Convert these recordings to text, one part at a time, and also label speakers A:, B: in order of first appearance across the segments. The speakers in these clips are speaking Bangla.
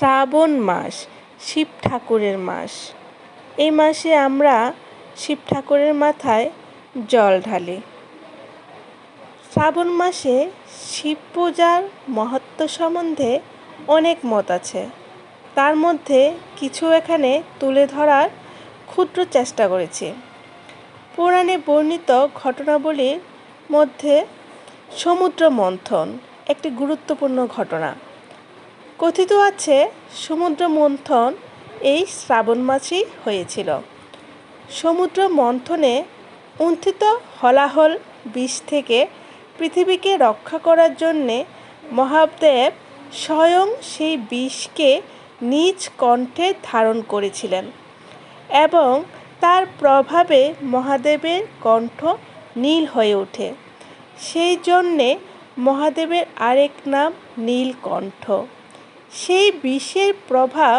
A: শ্রাবণ মাস শিব ঠাকুরের মাস। এই মাসে আমরা শিব ঠাকুরের মাথায় জল ঢালি। শ্রাবণ মাসে শিব পূজার মহত্ব সম্বন্ধে অনেক মত আছে, তার মধ্যে কিছু এখানে তুলে ধরার ক্ষুদ্র চেষ্টা করেছি। পুরাণে বর্ণিত ঘটনাবলীর মধ্যে সমুদ্র মন্থন একটি গুরুত্বপূর্ণ ঘটনা। কথিত আছে সমুদ্র মন্থন এই শ্রাবণ মাসেই হয়েছিল। সমুদ্র মন্থনে উত্থিত হলাহল বিষ থেকে পৃথিবীকে রক্ষা করার জন্যে মহাদেব স্বয়ং সেই বিষকে নিজ কণ্ঠে ধারণ করেছিলেন এবং তার প্রভাবে মহাদেবের কণ্ঠ নীল হয়ে ওঠে। সেই জন্যে মহাদেবের আরেক নাম নীলকণ্ঠ। সেই বিষের প্রভাব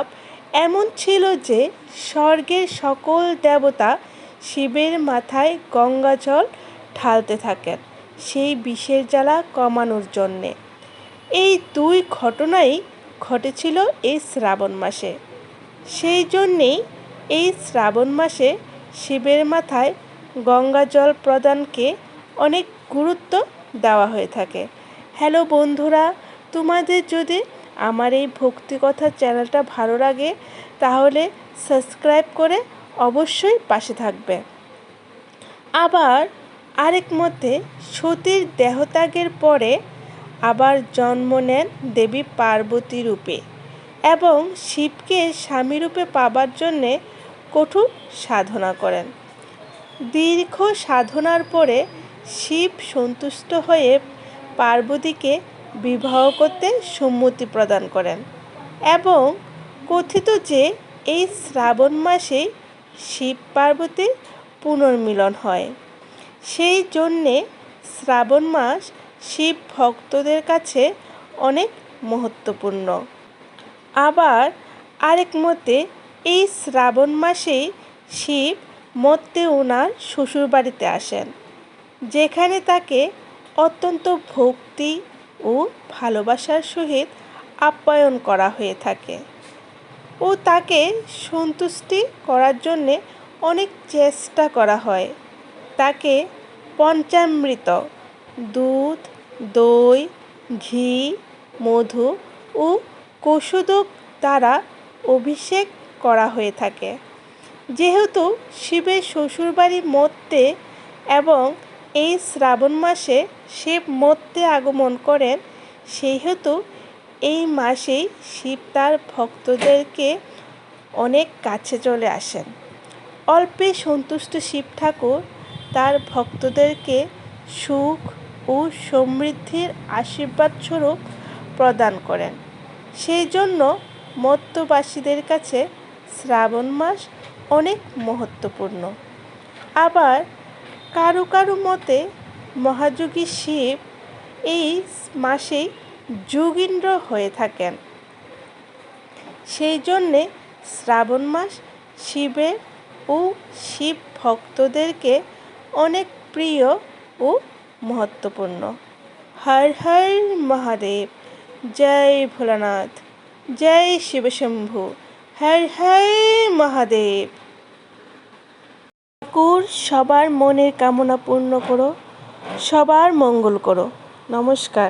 A: এমন ছিল যে স্বর্গের সকল দেবতা শিবের মাথায় গঙ্গা জল ঢালতে থাকেন সেই বিষের জ্বালা কমানোর জন্যে। এই দুই ঘটনাই ঘটেছিল এই শ্রাবণ মাসে। সেই জন্যেই এই শ্রাবণ মাসে শিবের মাথায় গঙ্গা জল প্রদানকে অনেক গুরুত্ব দেওয়া হয়ে থাকে। হ্যালো বন্ধুরা, তোমাদের যদি আমার এই ভক্তিকথা চ্যানেলটা ভালো লাগে তাহলে সাবস্ক্রাইব করে অবশ্যই পাশে থাকবে। আবার আরেক মতে সতীর দেহত্যাগের পরে আবার জন্ম নেন দেবী পার্বতী রূপে এবং শিবকে স্বামী রূপে পাবার জন্যে কঠোর সাধনা করেন। দীর্ঘ সাধনার পরে শিব সন্তুষ্ট হয়ে পার্বতীকে বিবাহ করতে সম্মতি প্রদান করেন এবং কথিত যে এই শ্রাবণ মাসেই শিব পার্বতীর পুনর্মিলন হয়। সেই জন্যে শ্রাবণ মাস শিব ভক্তদের কাছে অনেক মহত্বপূর্ণ। আবার আরেক মতে এই শ্রাবণ মাসেই শিব মর্তে ওনার শ্বশুরবাড়িতে আসেন, যেখানে তাকে অত্যন্ত ভক্তি ও ভালোবাসার সহিত আপ্যায়ন করা হয়ে থাকে ও তাকে সন্তুষ্টি করার জন্যে অনেক চেষ্টা করা হয়। তাকে পঞ্চামৃত দুধ, দই, ঘি, মধু ও কৌশোদক দ্বারা অভিষেক করা হয়ে থাকে। যেহেতু শিবের শ্বশুরবাড়ি মর্তে এবং এই শ্রাবণ মাসে শিব মর্তে আগমন করেন, সেহেতু এই মাসেই শিব তার ভক্তদেরকে অনেক কাছে চলে আসেন। অল্পে সন্তুষ্ট শিব ঠাকুর তার ভক্তদেরকে সুখ ও সমৃদ্ধির আশীর্বাদ স্বরূপ প্রদান করেন। সেই জন্য মর্ত্যবাসীদের কাছে শ্রাবণ মাস অনেক মহত্বপূর্ণ। আবার কারো কারো মতে মহাযোগী শিব এই মাসেই যোগীন্দ্র হয়ে থাকেন। সেই জন্যে শ্রাবণ মাস শিবের ও শিব ভক্তদেরকে অনেক প্রিয় ও মহত্বপূর্ণ। হর হর মহাদেব, জয় ভোলানাথ, জয় শিবশম্ভু, হর হর মহাদেব। ঠাকুর সবার মনের কামনা পূর্ণ করো, সবার মঙ্গল করো। নমস্কার।